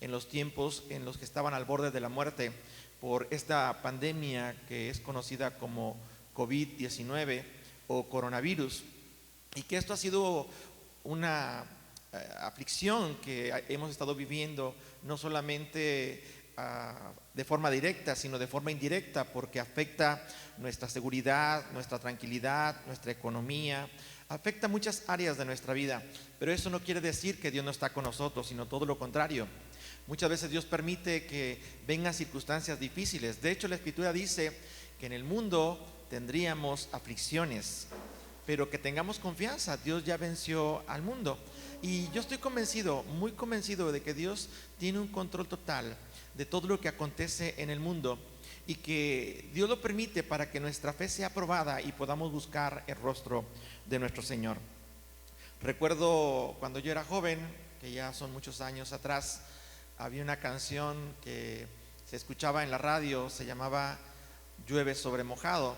en los tiempos en los que estaban al borde de la muerte por esta pandemia que es conocida como COVID-19 o coronavirus, y que esto ha sido una aflicción que hemos estado viviendo no solamente de forma directa, sino de forma indirecta, porque afecta nuestra seguridad, nuestra tranquilidad, nuestra economía, afecta muchas áreas de nuestra vida. Pero eso no quiere decir que Dios no está con nosotros, sino todo lo contrario. Muchas veces Dios permite que vengan circunstancias difíciles. De hecho, la Escritura dice que en el mundo tendríamos aflicciones, pero que tengamos confianza, Dios ya venció al mundo. Y yo estoy convencido, muy convencido de que Dios tiene un control total de todo lo que acontece en el mundo, y que Dios lo permite para que nuestra fe sea probada y podamos buscar el rostro de nuestro Señor. Recuerdo cuando yo era joven, que ya son muchos años atrás, había una canción que se escuchaba en la radio, se llamaba Llueve sobre mojado.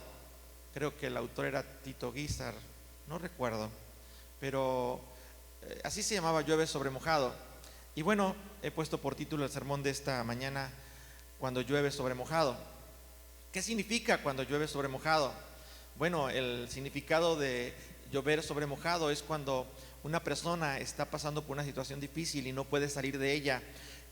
Creo que el autor era Tito Guizar, no recuerdo, pero así se llamaba, Llueve sobre mojado. Y bueno, he puesto por título el sermón de esta mañana, Cuando llueve sobre mojado. ¿Qué significa cuando llueve sobre mojado? Bueno, el significado de llover sobre mojado es cuando una persona está pasando por una situación difícil y no puede salir de ella,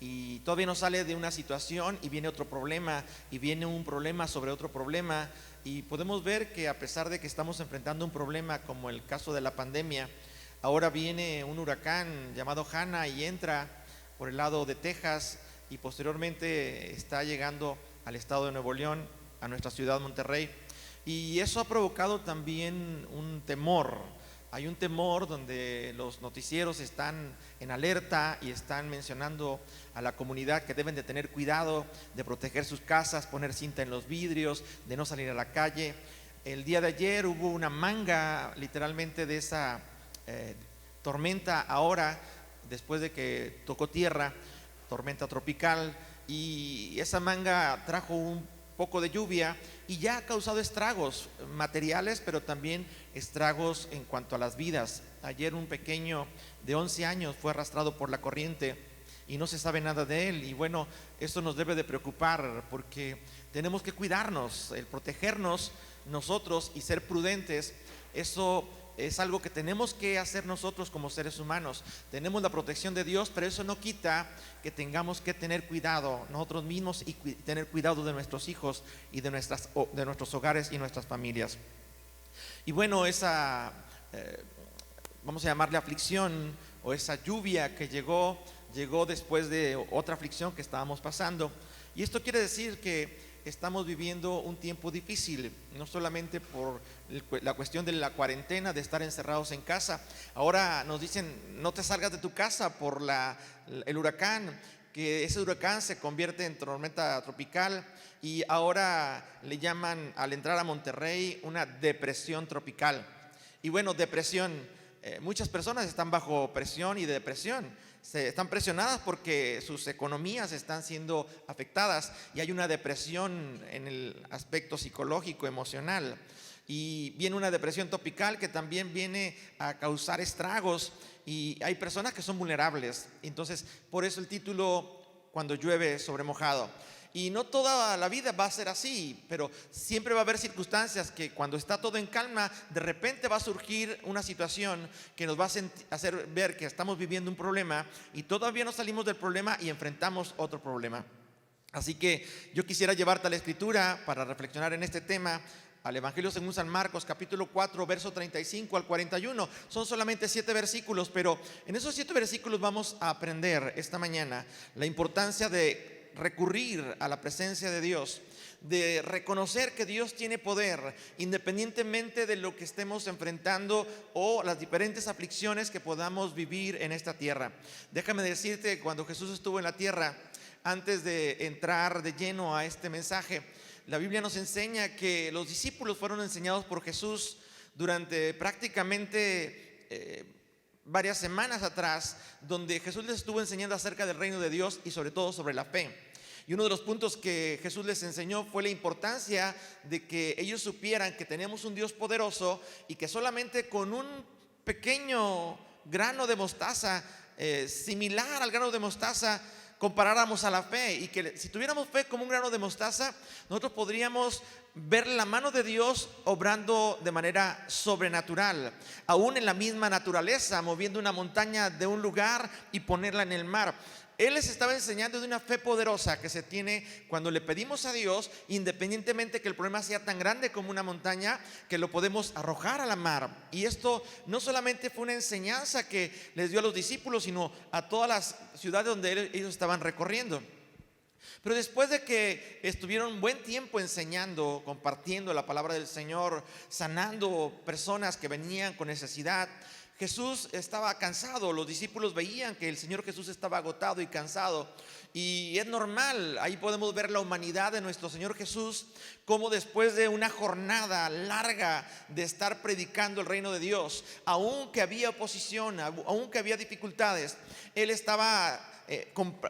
y todavía no sale de una situación y viene otro problema, y viene un problema sobre otro problema, y podemos ver que a pesar de que estamos enfrentando un problema como el caso de la pandemia, ahora viene un huracán llamado Hanna y entra por el lado de Texas, y posteriormente está llegando al estado de Nuevo León, a nuestra ciudad Monterrey, y eso ha provocado también un temor. Hay un temor donde los noticieros están en alerta y están mencionando a la comunidad que deben de tener cuidado, de proteger sus casas, poner cinta en los vidrios, de no salir a la calle. El día de ayer hubo una manga literalmente de esa tormenta ahora, después de que tocó tierra, tormenta tropical, y esa manga trajo un poco de lluvia y ya ha causado estragos materiales, pero también estragos en cuanto a las vidas. Ayer un pequeño de 11 años fue arrastrado por la corriente y no se sabe nada de él, y bueno, esto nos debe de preocupar porque tenemos que cuidarnos, el protegernos nosotros y ser prudentes. Eso es algo que tenemos que hacer nosotros como seres humanos. Tenemos la protección de Dios, pero eso no quita que tengamos que tener cuidado nosotros mismos y tener cuidado de nuestros hijos y de nuestros hogares y nuestras familias. Y bueno, esa, vamos a llamarle aflicción, o esa lluvia que llegó después de otra aflicción que estábamos pasando. Y esto quiere decir que estamos viviendo un tiempo difícil, no solamente por la cuestión de la cuarentena, de estar encerrados en casa. Ahora nos dicen, no te salgas de tu casa por el huracán, que ese huracán se convierte en tormenta tropical, y ahora le llaman, al entrar a Monterrey, una depresión tropical. Y bueno, depresión, muchas personas están bajo presión y depresión. Están presionadas porque sus economías están siendo afectadas, y hay una depresión en el aspecto psicológico, emocional, y viene una depresión tropical que también viene a causar estragos, y hay personas que son vulnerables. Entonces, por eso el título, Cuando llueve sobre mojado. Y no toda la vida va a ser así, pero siempre va a haber circunstancias que cuando está todo en calma, de repente va a surgir una situación que nos va a hacer ver que estamos viviendo un problema y todavía no salimos del problema y enfrentamos otro problema. Así que yo quisiera llevarte a la Escritura para reflexionar en este tema, al Evangelio según San Marcos, capítulo 4, verso 35 al 41. Son solamente 7 versículos, pero en esos 7 versículos vamos a aprender esta mañana la importancia de recurrir a la presencia de Dios, de reconocer que Dios tiene poder independientemente de lo que estemos enfrentando o las diferentes aflicciones que podamos vivir en esta tierra. Déjame decirte que cuando Jesús estuvo en la tierra, antes de entrar de lleno a este mensaje, la Biblia nos enseña que los discípulos fueron enseñados por Jesús durante prácticamente varias semanas atrás, donde Jesús les estuvo enseñando acerca del reino de Dios y sobre todo sobre la fe. Y uno de los puntos que Jesús les enseñó fue la importancia de que ellos supieran que tenemos un Dios poderoso y que solamente con un pequeño grano de mostaza, similar al grano de mostaza, comparáramos a la fe, y que si tuviéramos fe como un grano de mostaza, nosotros podríamos ver la mano de Dios obrando de manera sobrenatural, aún en la misma naturaleza, moviendo una montaña de un lugar y ponerla en el mar. Él les estaba enseñando de una fe poderosa que se tiene cuando le pedimos a Dios, independientemente que el problema sea tan grande como una montaña, que lo podemos arrojar a la mar. Y esto no solamente fue una enseñanza que les dio a los discípulos, sino a todas las ciudades donde ellos estaban recorriendo. Pero después de que estuvieron buen tiempo enseñando, compartiendo la palabra del Señor, sanando personas que venían con necesidad, Jesús estaba cansado. Los discípulos veían que el Señor Jesús estaba agotado y cansado, y es normal. Ahí podemos ver la humanidad de nuestro Señor Jesús, como después de una jornada larga de estar predicando el reino de Dios, aunque había oposición, aunque había dificultades, Él estaba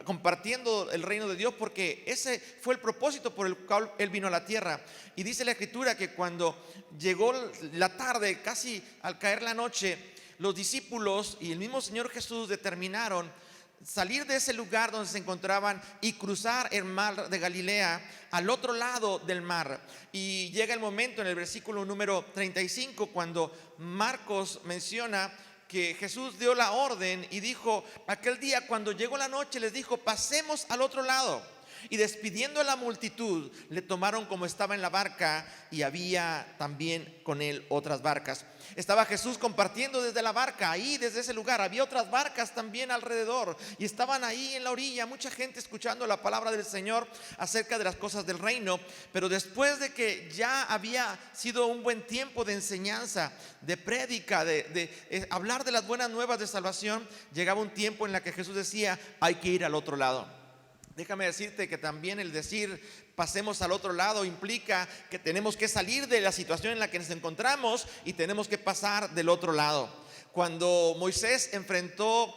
compartiendo el reino de Dios, porque ese fue el propósito por el cual Él vino a la tierra. Y dice la Escritura que cuando llegó la tarde, casi al caer la noche, los discípulos y el mismo Señor Jesús determinaron salir de ese lugar donde se encontraban y cruzar el mar de Galilea al otro lado del mar. Y llega el momento en el versículo número 35, cuando Marcos menciona que Jesús dio la orden y dijo: aquel día cuando llegó la noche les dijo: pasemos al otro lado. Y despidiendo a la multitud, le tomaron como estaba en la barca, y había también con él otras barcas. Estaba Jesús compartiendo desde la barca, ahí desde ese lugar. Había otras barcas también alrededor, y estaban ahí en la orilla, mucha gente escuchando la palabra del Señor acerca de las cosas del reino. Pero después de que ya había sido un buen tiempo de enseñanza, de prédica, de hablar de las buenas nuevas de salvación, llegaba un tiempo en la que Jesús decía: hay que ir al otro lado. Déjame decirte que también el decir pasemos al otro lado implica que tenemos que salir de la situación en la que nos encontramos y tenemos que pasar del otro lado. Cuando Moisés enfrentó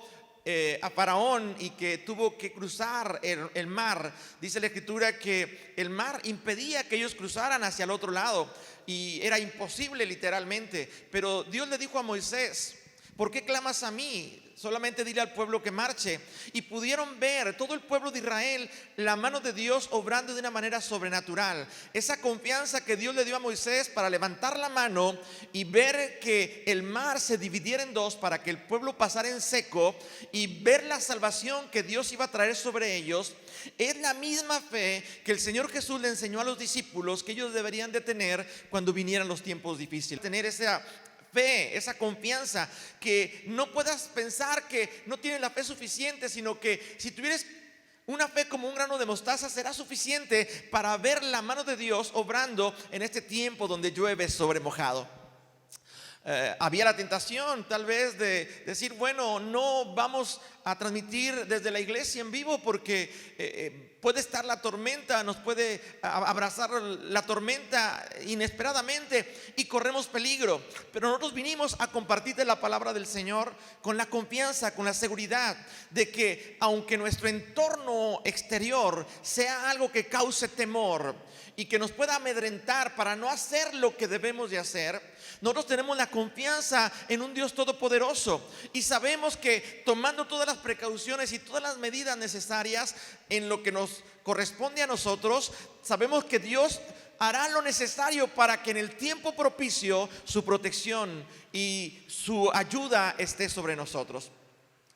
a Faraón y que tuvo que cruzar el mar, dice la Escritura que el mar impedía que ellos cruzaran hacia el otro lado, y era imposible literalmente. Pero Dios le dijo a Moisés: ¿por qué clamas a mí? Solamente dile al pueblo que marche. Y pudieron ver todo el pueblo de Israel la mano de Dios obrando de una manera sobrenatural. Esa confianza que Dios le dio a Moisés para levantar la mano y ver que el mar se dividiera en dos para que el pueblo pasara en seco, y ver la salvación que Dios iba a traer sobre ellos, es la misma fe que el Señor Jesús le enseñó a los discípulos que ellos deberían de tener cuando vinieran los tiempos difíciles. Tener esa fe, esa confianza, que no puedas pensar que no tienes la fe suficiente, sino que si tuvieras una fe como un grano de mostaza, será suficiente para ver la mano de Dios obrando en este tiempo donde llueve sobre mojado. Había la tentación tal vez de decir: bueno, no vamos a transmitir desde la iglesia en vivo porque puede estar la tormenta, nos puede abrazar la tormenta inesperadamente y corremos peligro. Pero nosotros vinimos a compartirte la palabra del Señor con la confianza, con la seguridad de que aunque nuestro entorno exterior sea algo que cause temor y que nos pueda amedrentar para no hacer lo que debemos de hacer, nosotros tenemos la confianza en un Dios todopoderoso, y sabemos que tomando todas las precauciones y todas las medidas necesarias en lo que nos corresponde a nosotros, sabemos que Dios hará lo necesario para que en el tiempo propicio su protección y su ayuda esté sobre nosotros.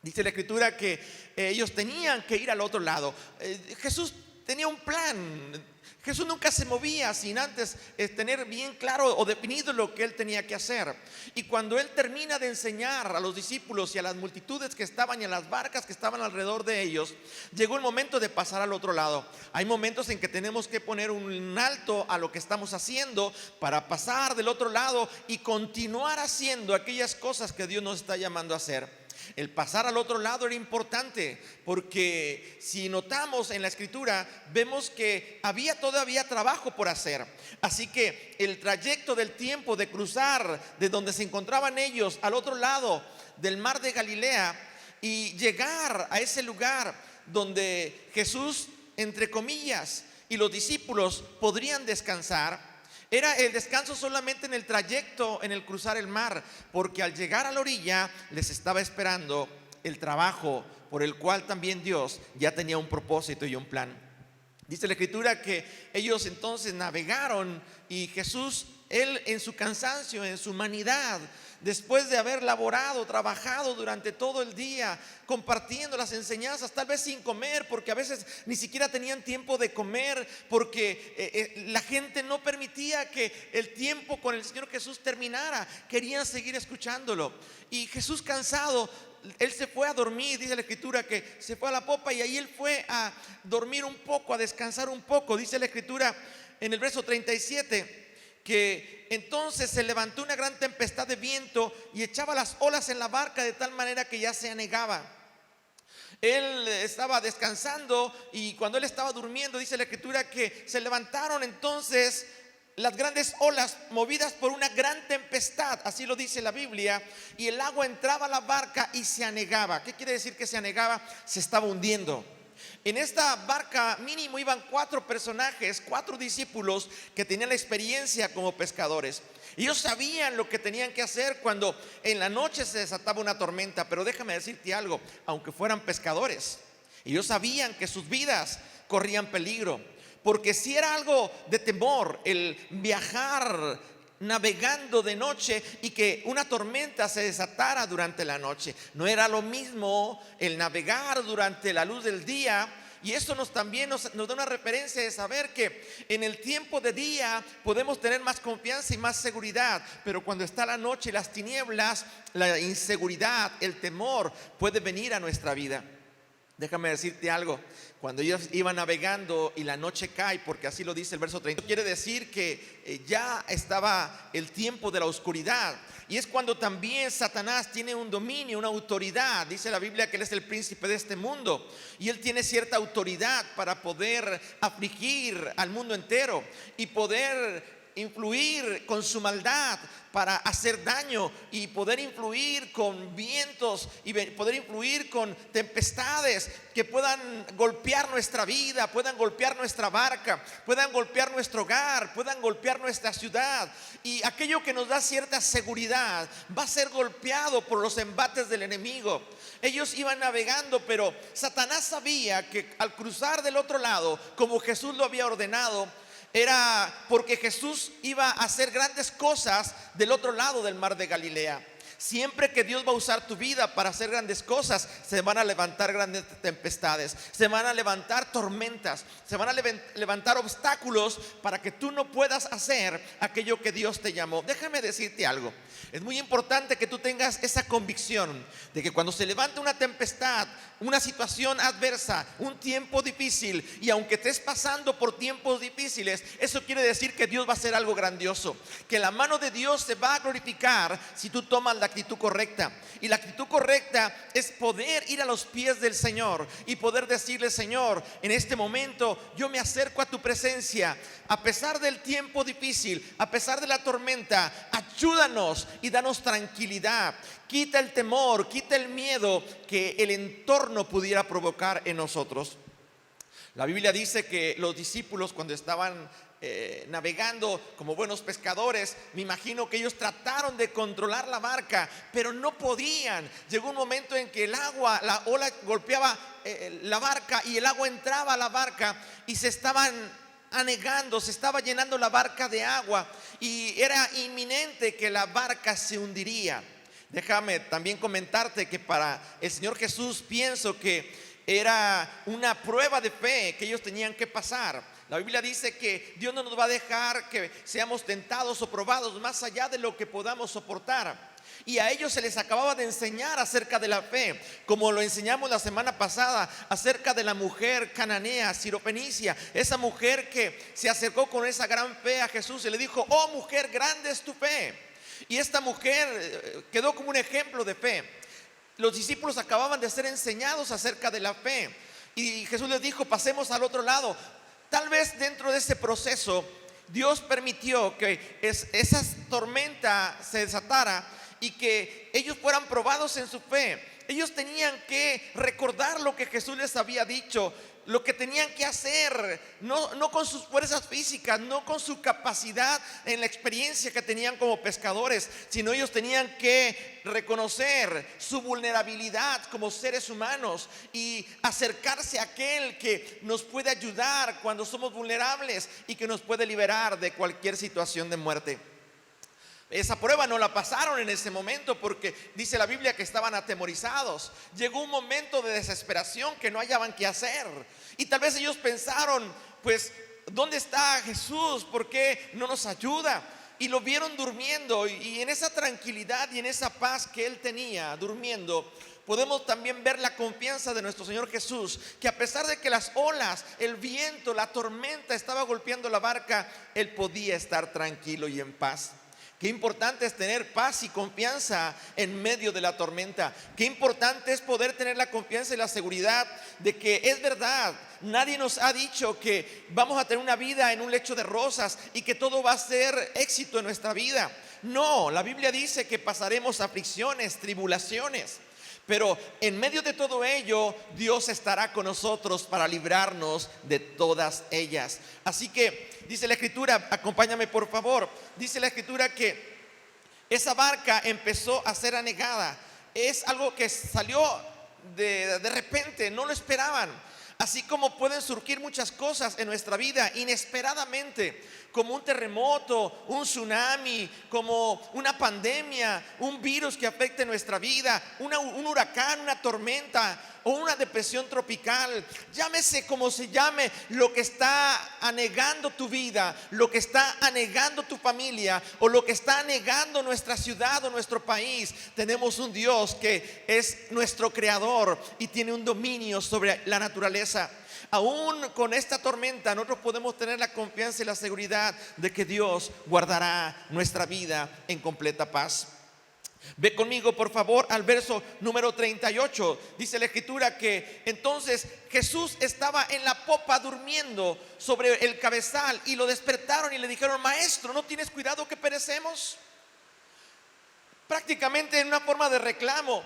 Dice la Escritura que ellos tenían que ir al otro lado. Jesús tenía un plan. Jesús nunca se movía sin antes tener bien claro o definido lo que él tenía que hacer. Y cuando él termina de enseñar a los discípulos y a las multitudes que estaban y a las barcas que estaban alrededor de ellos, llegó el momento de pasar al otro lado. Hay momentos en que tenemos que poner un alto a lo que estamos haciendo para pasar del otro lado y continuar haciendo aquellas cosas que Dios nos está llamando a hacer. El pasar al otro lado era importante, porque si notamos en la Escritura, vemos que había todavía trabajo por hacer. Así que el trayecto del tiempo de cruzar de donde se encontraban ellos al otro lado del mar de Galilea y llegar a ese lugar donde Jesús, entre comillas, y los discípulos podrían descansar, era el descanso solamente en el trayecto, en el cruzar el mar, porque al llegar a la orilla les estaba esperando el trabajo por el cual también Dios ya tenía un propósito y un plan. Dice la Escritura que ellos entonces navegaron y Jesús, Él en su cansancio, en su humanidad, después de haber laborado, trabajado durante todo el día, compartiendo las enseñanzas, tal vez sin comer, porque a veces ni siquiera tenían tiempo de comer, porque la gente no permitía que el tiempo con el Señor Jesús terminara, querían seguir escuchándolo. Y Jesús, cansado, Él se fue a dormir. Dice la Escritura que se fue a la popa y ahí Él fue a dormir un poco, a descansar un poco. Dice la Escritura en el verso 37 que entonces se levantó una gran tempestad de viento y echaba las olas en la barca de tal manera que ya se anegaba. Él estaba descansando y cuando Él estaba durmiendo, dice la Escritura que se levantaron entonces las grandes olas movidas por una gran tempestad, así lo dice la Biblia, y el agua entraba a la barca y se anegaba. ¿Qué quiere decir que se anegaba? Se estaba hundiendo. En esta barca mínimo iban 4 personajes, 4 discípulos que tenían la experiencia como pescadores. Ellos sabían lo que tenían que hacer cuando en la noche se desataba una tormenta. Pero déjame decirte algo, aunque fueran pescadores, ellos sabían que sus vidas corrían peligro. Porque si era algo de temor el viajar navegando de noche y que una tormenta se desatara durante la noche, no era lo mismo el navegar durante la luz del día. Y esto también nos da una referencia de saber que en el tiempo de día podemos tener más confianza y más seguridad, pero cuando está la noche y las tinieblas, la inseguridad, el temor puede venir a nuestra vida. Déjame decirte algo, cuando ellos iban navegando y la noche cae, porque así lo dice el verso 30, quiere decir que ya estaba el tiempo de la oscuridad. Y es cuando también Satanás tiene un dominio, una autoridad. Dice la Biblia que él es el príncipe de este mundo y él tiene cierta autoridad para poder afligir al mundo entero y poder influir con su maldad para hacer daño y poder influir con vientos y poder influir con tempestades que puedan golpear nuestra vida, puedan golpear nuestra barca, puedan golpear nuestro hogar, puedan golpear nuestra ciudad. Y aquello que nos da cierta seguridad va a ser golpeado por los embates del enemigo. Ellos iban navegando, pero Satanás sabía que al cruzar del otro lado, como Jesús lo había ordenado, era porque Jesús iba a hacer grandes cosas del otro lado del mar de Galilea. Siempre que Dios va a usar tu vida para hacer grandes cosas, se van a levantar grandes tempestades, se van a levantar tormentas, se van a levantar obstáculos para que tú no puedas hacer aquello que Dios te llamó. Déjame decirte algo, es muy importante que tú tengas esa convicción de que cuando se levanta una tempestad, una situación adversa, un tiempo difícil, y aunque estés pasando por tiempos difíciles, eso quiere decir que Dios va a hacer algo grandioso, que la mano de Dios se va a glorificar si tú tomas la actitud correcta. Y la actitud correcta es poder ir a los pies del Señor y poder decirle: Señor, en este momento yo me acerco a tu presencia, a pesar del tiempo difícil, a pesar de la tormenta, ayúdanos y danos tranquilidad. Quita el temor, quita el miedo que el entorno pudiera provocar en nosotros. La Biblia dice que los discípulos, cuando estaban navegando como buenos pescadores, me imagino que ellos trataron de controlar la barca, pero no podían. Llegó un momento en que el agua, la ola golpeaba la barca y el agua entraba a la barca y se estaban anegando, se estaba llenando la barca de agua y era inminente que la barca se hundiría. Déjame también comentarte que para el Señor Jesús, pienso que era una prueba de fe que ellos tenían que pasar. La Biblia dice que Dios no nos va a dejar que seamos tentados o probados más allá de lo que podamos soportar. Y a ellos se les acababa de enseñar acerca de la fe, como lo enseñamos la semana pasada, acerca de la mujer cananea, Sirofenicia, esa mujer que se acercó con esa gran fe a Jesús y le dijo: oh mujer, grande es tu fe. Y esta mujer quedó como un ejemplo de fe. Los discípulos acababan de ser enseñados acerca de la fe y Jesús les dijo: pasemos al otro lado. Tal vez dentro de ese proceso Dios permitió que esa tormenta se desatara y que ellos fueran probados en su fe. Ellos tenían que recordar lo que Jesús les había dicho. lo que tenían que hacer, no con sus fuerzas físicas, no con su capacidad en la experiencia que tenían como pescadores, sino ellos tenían que reconocer su vulnerabilidad como seres humanos y acercarse a aquel que nos puede ayudar cuando somos vulnerables y que nos puede liberar de cualquier situación de muerte. Esa prueba no la pasaron en ese momento porque dice la Biblia que estaban atemorizados. Llegó un momento de desesperación que no hallaban qué hacer. Y tal vez ellos pensaron, pues, ¿dónde está Jesús? ¿Por qué no nos ayuda? Y lo vieron durmiendo, y en esa tranquilidad y en esa paz que él tenía durmiendo, podemos también ver la confianza de nuestro Señor Jesús, que a pesar de que las olas, el viento, la tormenta estaba golpeando la barca, él podía estar tranquilo y en paz. Qué importante es tener paz y confianza en medio de la tormenta. Qué importante es poder tener la confianza y la seguridad de que es verdad. Nadie nos ha dicho que vamos a tener una vida en un lecho de rosas y que todo va a ser éxito en nuestra vida. No, la Biblia dice que pasaremos aflicciones, tribulaciones. Pero en medio de todo ello, Dios estará con nosotros para librarnos de todas ellas. Así que dice la Escritura, acompáñame por favor, dice la Escritura que esa barca empezó a ser anegada. Es algo que salió de repente, no lo esperaban. Así como pueden surgir muchas cosas en nuestra vida inesperadamente, como un terremoto, un tsunami, como una pandemia, un virus que afecte nuestra vida, un huracán, una tormenta o una depresión tropical. Llámese como se llame, lo que está anegando tu vida, lo que está anegando tu familia o lo que está anegando nuestra ciudad o nuestro país. Tenemos un Dios que es nuestro creador y tiene un dominio sobre la naturaleza. Aún con esta tormenta nosotros podemos tener la confianza y la seguridad de que Dios guardará nuestra vida en completa paz. Ve conmigo por favor al verso número 38. Dice la Escritura que entonces Jesús estaba en la popa durmiendo sobre el cabezal, y lo despertaron y le dijeron: Maestro, ¿no tienes cuidado que perecemos? Prácticamente en una forma de reclamo.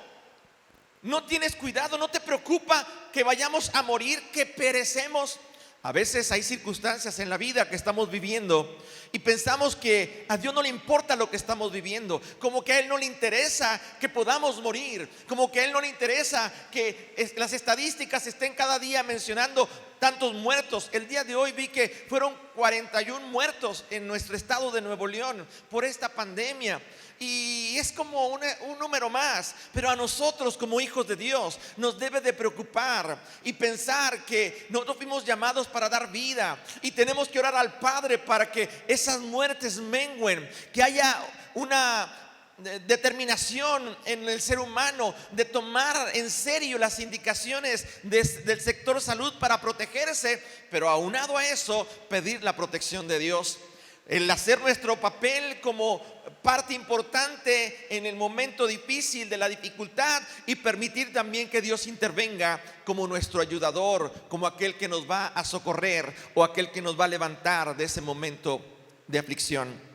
¿No tienes cuidado? ¿No te preocupa que vayamos a morir, que perecemos? A veces hay circunstancias en la vida que estamos viviendo y pensamos que a Dios no le importa lo que estamos viviendo, como que a Él no le interesa que podamos morir, como que a Él no le interesa que las estadísticas estén cada día mencionando tantos muertos. El día de hoy vi que fueron 41 muertos en nuestro estado de Nuevo León por esta pandemia. Y es como un número más, pero a nosotros como hijos de Dios nos debe de preocupar y pensar que nosotros fuimos llamados para dar vida y tenemos que orar al Padre para que esas muertes mengüen, que haya una determinación en el ser humano de tomar en serio las indicaciones del sector salud para protegerse, pero aunado a eso pedir la protección de Dios. El hacer nuestro papel como parte importante en el momento difícil de la dificultad y permitir también que Dios intervenga como nuestro ayudador, como aquel que nos va a socorrer o aquel que nos va a levantar de ese momento de aflicción.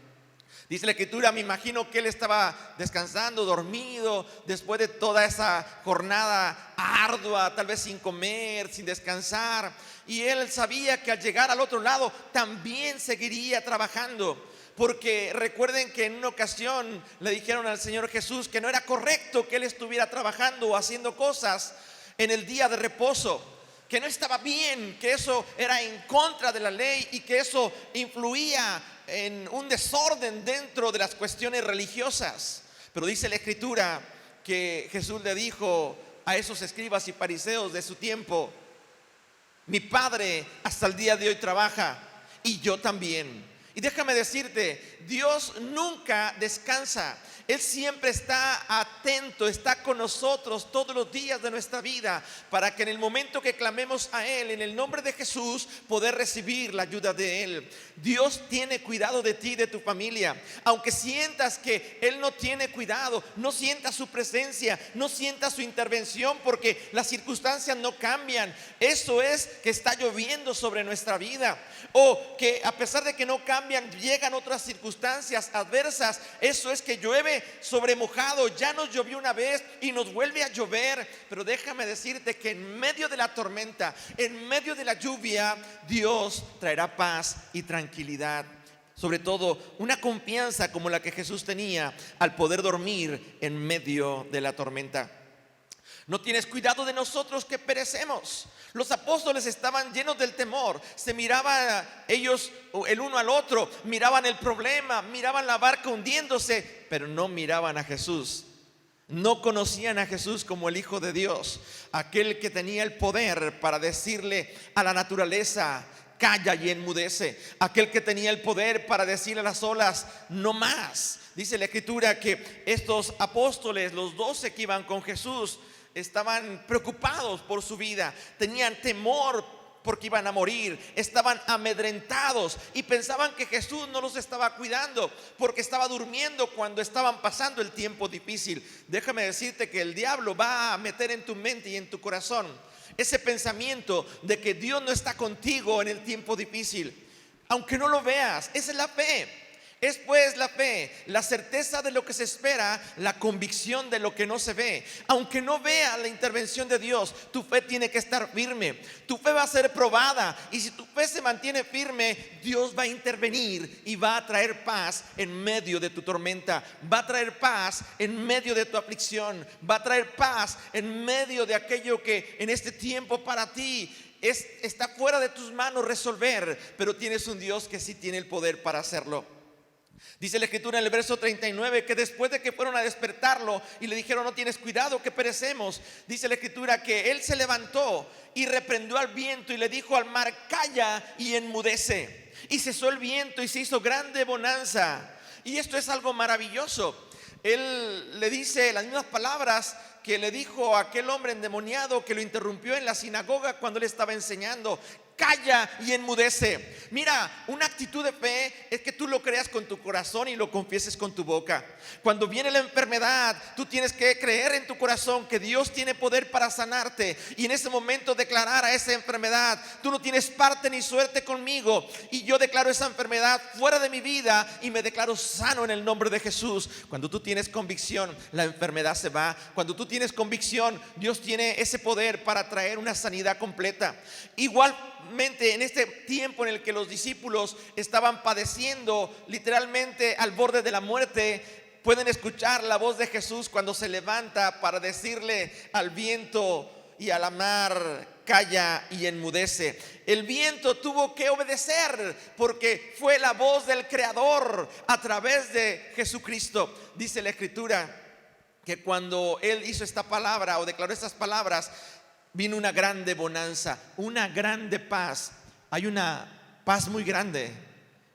Dice la Escritura, me imagino que él estaba descansando, dormido, después de toda esa jornada ardua, tal vez sin comer, sin descansar. Y él sabía que al llegar al otro lado también seguiría trabajando. Porque recuerden que en una ocasión le dijeron al Señor Jesús que no era correcto que él estuviera trabajando o haciendo cosas en el día de reposo, que no estaba bien, que eso era en contra de la ley y que eso influía en un desorden dentro de las cuestiones religiosas. Pero dice la Escritura que Jesús le dijo a esos escribas y fariseos de su tiempo: mi Padre hasta el día de hoy trabaja y yo también. Y déjame decirte, Dios nunca descansa. Él siempre está atento, está con nosotros todos los días de nuestra vida, para que en el momento que clamemos a Él, en el nombre de Jesús, poder recibir la ayuda de Él. Dios tiene cuidado de ti y de tu familia. Aunque sientas que Él no tiene cuidado, no sientas su presencia, no sientas su intervención, porque las circunstancias no cambian. Eso es que está lloviendo sobre nuestra vida, o que a pesar de que no cambia cambian, llegan otras circunstancias adversas. Eso es que llueve sobre mojado. Ya nos llovió una vez y nos vuelve a llover. Pero déjame decirte que en medio de la tormenta, en medio de la lluvia, Dios traerá paz y tranquilidad. Sobre todo una confianza como la que Jesús tenía al poder dormir en medio de la tormenta. No tienes cuidado de nosotros que perecemos. Los apóstoles estaban llenos del temor. Se miraban ellos el uno al otro, miraban el problema, miraban la barca hundiéndose, pero no miraban a Jesús. No conocían a Jesús como el Hijo de Dios, aquel que tenía el poder para decirle a la naturaleza: calla y enmudece. Aquel que tenía el poder para decirle a las olas: no más. Dice la Escritura que estos apóstoles, los 12 que iban con Jesús, estaban preocupados por su vida, tenían temor porque iban a morir, estaban amedrentados y pensaban que Jesús no los estaba cuidando porque estaba durmiendo cuando estaban pasando el tiempo difícil. Déjame decirte que el diablo va a meter en tu mente y en tu corazón ese pensamiento de que Dios no está contigo en el tiempo difícil, aunque no lo veas. Esa es la fe. Es pues la fe, la certeza de lo que se espera, la convicción de lo que no se ve. Aunque no veas la intervención de Dios, tu fe tiene que estar firme. Tu fe va a ser probada, y si tu fe se mantiene firme, Dios va a intervenir y va a traer paz en medio de tu tormenta. Va a traer paz en medio de tu aflicción. Va a traer paz en medio de aquello que en este tiempo para ti está fuera de tus manos resolver, pero tienes un Dios que sí tiene el poder para hacerlo. Dice la Escritura en el verso 39 que después de que fueron a despertarlo y le dijeron: no tienes cuidado que perecemos, dice la Escritura que él se levantó y reprendió al viento y le dijo al mar: calla y enmudece. Y cesó el viento y se hizo grande bonanza. Y esto es algo maravilloso. Él le dice las mismas palabras que le dijo a aquel hombre endemoniado que lo interrumpió en la sinagoga cuando él estaba enseñando: calla y enmudece. Mira, una actitud de fe es que tú lo creas con tu corazón y lo confieses con tu boca. Cuando viene la enfermedad, tú tienes que creer en tu corazón que Dios tiene poder para sanarte, y en ese momento declarar a esa enfermedad: tú no tienes parte ni suerte conmigo, y yo declaro esa enfermedad fuera de mi vida y me declaro sano en el nombre de Jesús. Cuando tú tienes convicción, la enfermedad se va. Cuando tú tienes convicción, Dios tiene ese poder para traer una sanidad completa. Igualmente, en este tiempo en el que los discípulos estaban padeciendo literalmente al borde de la muerte, pueden escuchar la voz de Jesús cuando se levanta para decirle al viento y a la mar: calla y enmudece. El viento tuvo que obedecer porque fue la voz del Creador a través de Jesucristo. Dice la Escritura que cuando él hizo esta palabra o declaró estas palabras, vino una grande bonanza, una grande paz. Hay una paz muy grande,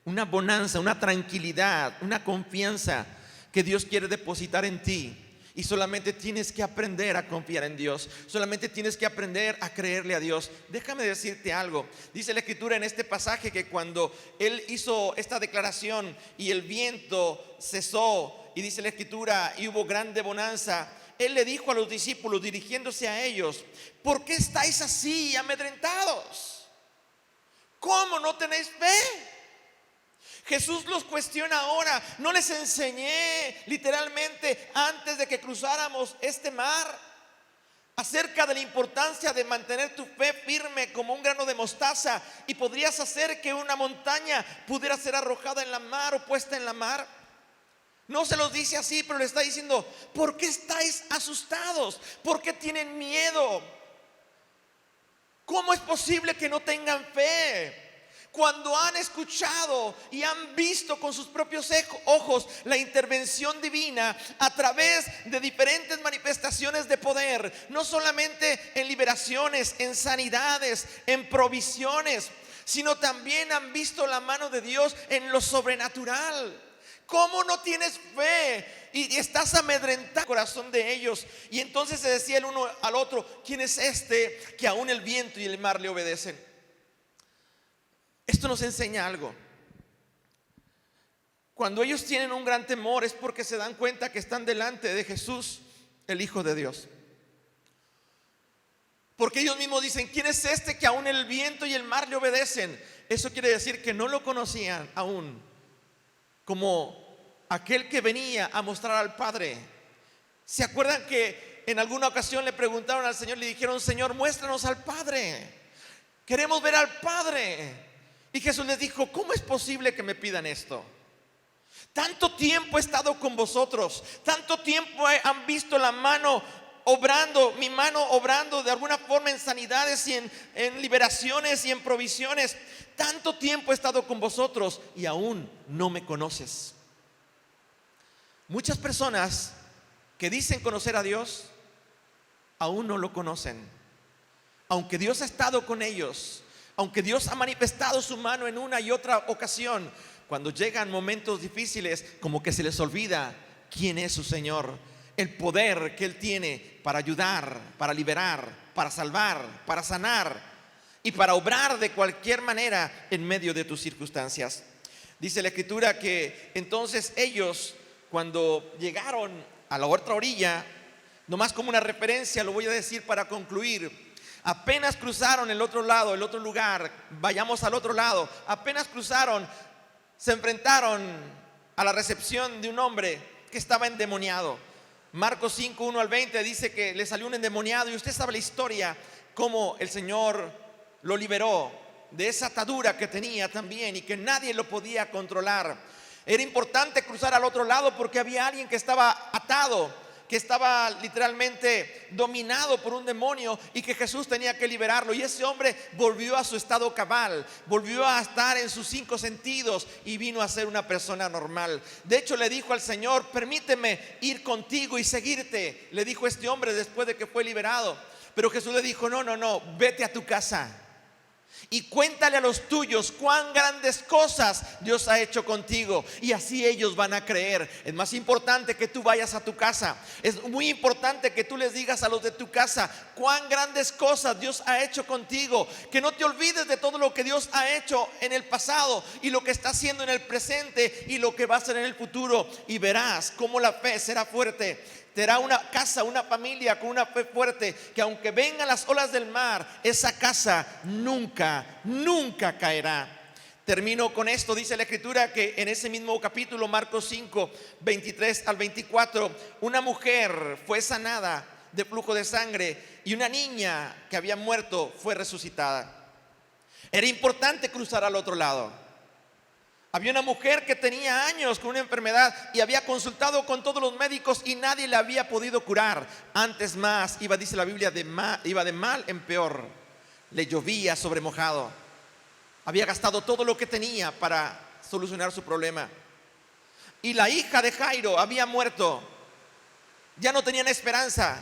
una bonanza, una tranquilidad, una confianza que Dios quiere depositar en ti. Y solamente tienes que aprender a confiar en Dios. Solamente tienes que aprender a creerle a Dios. Déjame decirte algo. Dice la Escritura en este pasaje que cuando él hizo esta declaración y el viento cesó, y dice la Escritura, y hubo grande bonanza, él le dijo a los discípulos, dirigiéndose a ellos: ¿por qué estáis así amedrentados? ¿Cómo no tenéis fe? Jesús los cuestiona ahora. ¿No les enseñé literalmente antes de que cruzáramos este mar acerca de la importancia de mantener tu fe firme como un grano de mostaza, y podrías hacer que una montaña pudiera ser arrojada en la mar o puesta en la mar? No se los dice así, pero le está diciendo: ¿por qué estáis asustados? ¿Por qué tienen miedo? ¿Cómo es posible que no tengan fe cuando han escuchado y han visto con sus propios ojos la intervención divina a través de diferentes manifestaciones de poder? No solamente en liberaciones, en sanidades, en provisiones, sino también han visto la mano de Dios en lo sobrenatural. ¿Cómo no tienes fe y estás amedrentado el corazón de ellos? Y entonces se decía el uno al otro: ¿quién es este que aún el viento y el mar le obedecen? Esto nos enseña algo. Cuando ellos tienen un gran temor es porque se dan cuenta que están delante de Jesús, el Hijo de Dios. Porque ellos mismos dicen: ¿quién es este que aún el viento y el mar le obedecen? eso quiere decir que no lo conocían aún como aquel que venía a mostrar al Padre. ¿Se acuerdan que en alguna ocasión le preguntaron al Señor, le dijeron: Señor, muéstranos al Padre, queremos ver al Padre? Y Jesús les dijo: ¿cómo es posible que me pidan esto? Tanto tiempo he estado con vosotros, tanto tiempo han visto la mano obrando, mi mano obrando de alguna forma en sanidades y en liberaciones y en provisiones. Tanto tiempo he estado con vosotros y aún no me conoces. Muchas personas que dicen conocer a Dios aún no lo conocen. Aunque Dios ha estado con ellos, aunque Dios ha manifestado su mano en una y otra ocasión, cuando llegan momentos difíciles, como que se les olvida quién es su Señor, el poder que Él tiene para ayudar, para liberar, para salvar, para sanar y para obrar de cualquier manera en medio de tus circunstancias. Dice la Escritura que entonces ellos, cuando llegaron a la otra orilla, nomás como una referencia lo voy a decir para concluir, apenas cruzaron el otro lado, el otro lugar, vayamos al otro lado, apenas cruzaron, se enfrentaron a la recepción de un hombre que estaba endemoniado. Marcos 5, 1 al 20 dice que le salió un endemoniado, y usted sabe la historia, cómo el Señor lo liberó de esa atadura que tenía también y que nadie lo podía controlar. Era importante cruzar al otro lado porque había alguien que estaba atado, que estaba literalmente dominado por un demonio y que Jesús tenía que liberarlo. Y ese hombre volvió a su estado cabal, volvió a estar en sus 5 sentidos y vino a ser una persona normal. De hecho, le dijo al Señor: permíteme ir contigo y seguirte, le dijo este hombre después de que fue liberado. Pero Jesús le dijo: no, vete a tu casa y cuéntale a los tuyos cuán grandes cosas Dios ha hecho contigo, y así ellos van a creer. Es más importante que tú vayas a tu casa, es muy importante que tú les digas a los de tu casa cuán grandes cosas Dios ha hecho contigo, que no te olvides de todo lo que Dios ha hecho en el pasado y lo que está haciendo en el presente y lo que va a hacer en el futuro, y verás cómo la fe será fuerte. Será una casa, una familia con una fe fuerte, que aunque vengan las olas del mar, esa casa nunca caerá. Termino con esto. Dice la Escritura que en ese mismo capítulo, Marcos 5, 23 al 24, una mujer fue sanada de flujo de sangre y una niña que había muerto fue resucitada. Era importante cruzar al otro lado. Había una mujer que tenía años con una enfermedad y había consultado con todos los médicos y nadie la había podido curar. Antes más, dice la Biblia, iba de mal en peor. Le llovía sobre mojado. Había gastado todo lo que tenía para solucionar su problema. Y la hija de Jairo había muerto. Ya no tenían esperanza.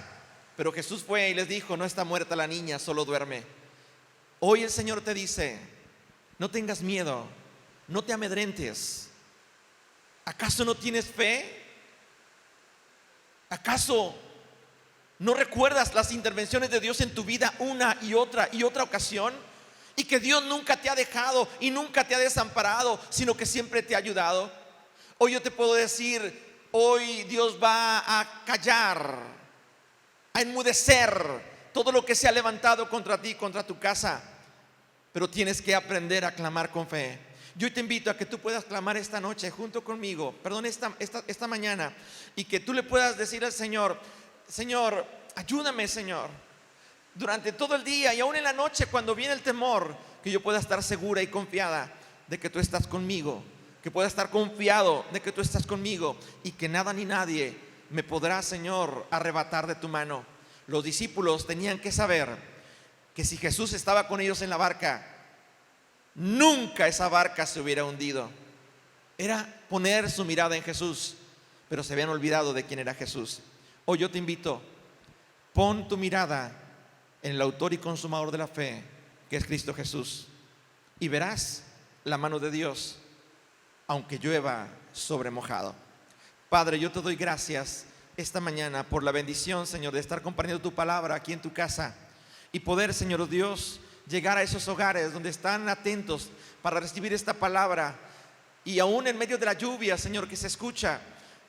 Pero Jesús fue y les dijo: no está muerta la niña, solo duerme. Hoy el Señor te dice: no tengas miedo, no te amedrentes. ¿Acaso no tienes fe? ¿Acaso no recuerdas las intervenciones de Dios en tu vida una y otra ocasión? Y que Dios nunca te ha dejado y nunca te ha desamparado, sino que siempre te ha ayudado. Hoy yo te puedo decir: hoy Dios va a callar, a enmudecer todo lo que se ha levantado contra ti, contra tu casa. Pero tienes que aprender a clamar con fe. Yo te invito a que tú puedas clamar esta noche junto conmigo, esta mañana, y que tú le puedas decir al Señor: Señor, ayúdame, Señor, durante todo el día y aún en la noche cuando viene el temor, que yo pueda estar segura y confiada de que tú estás conmigo, que pueda estar confiado de que tú estás conmigo y que nada ni nadie me podrá, Señor, arrebatar de tu mano. Los discípulos tenían que saber que si Jesús estaba con ellos en la barca, nunca esa barca se hubiera hundido. Era poner su mirada en Jesús, pero se habían olvidado de quién era Jesús. Hoy yo te invito: pon tu mirada en el autor y consumador de la fe, que es Cristo Jesús, y verás la mano de Dios, aunque llueva sobre mojado. Padre, yo te doy gracias esta mañana por la bendición, Señor, de estar compartiendo tu palabra aquí en tu casa y poder, Señor Dios, llegar a esos hogares donde están atentos para recibir esta palabra. Y aún en medio de la lluvia, Señor, que se escucha,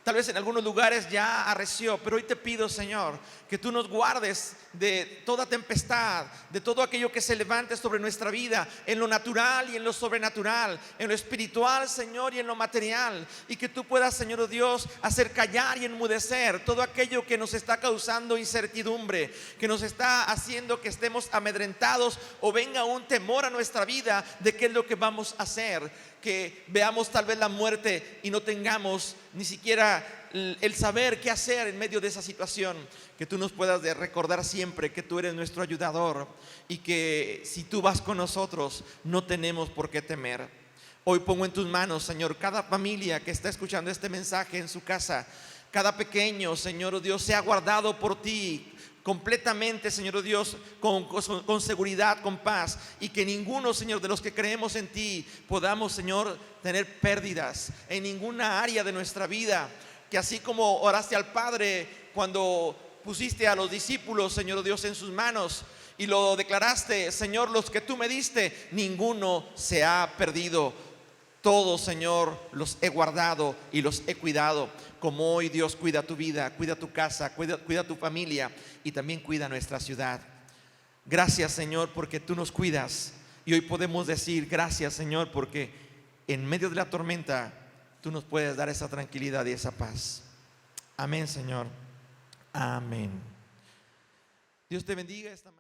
Tal vez en algunos lugares ya arreció, pero hoy te pido, Señor, que tú nos guardes de toda tempestad, de todo aquello que se levante sobre nuestra vida, en lo natural y en lo sobrenatural, en lo espiritual, Señor, y en lo material. Y que tú puedas, Señor oh Dios, hacer callar y enmudecer todo aquello que nos está causando incertidumbre, que nos está haciendo que estemos amedrentados o venga un temor a nuestra vida de qué es lo que vamos a hacer. Que veamos tal vez la muerte y no tengamos ni siquiera el saber qué hacer en medio de esa situación. Que tú nos puedas recordar siempre que tú eres nuestro ayudador y que si tú vas con nosotros no tenemos por qué temer. Hoy pongo en tus manos, Señor, cada familia que está escuchando este mensaje en su casa. Cada pequeño, Señor oh Dios, sea guardado por ti completamente, Señor oh Dios, con seguridad, con paz, y que ninguno, Señor, de los que creemos en ti podamos, Señor, tener pérdidas en ninguna área de nuestra vida. Que así como oraste al Padre cuando pusiste a los discípulos, Señor oh Dios, en sus manos y lo declaraste, Señor, los que tú me diste, ninguno se ha perdido. Todos, Señor, los he guardado y los he cuidado. Como hoy, Dios, cuida tu vida, cuida tu casa, cuida tu familia y también cuida nuestra ciudad. Gracias, Señor, porque tú nos cuidas. Y hoy podemos decir gracias, Señor, porque en medio de la tormenta tú nos puedes dar esa tranquilidad y esa paz. Amén, Señor. Amén. Dios te bendiga esta mañana.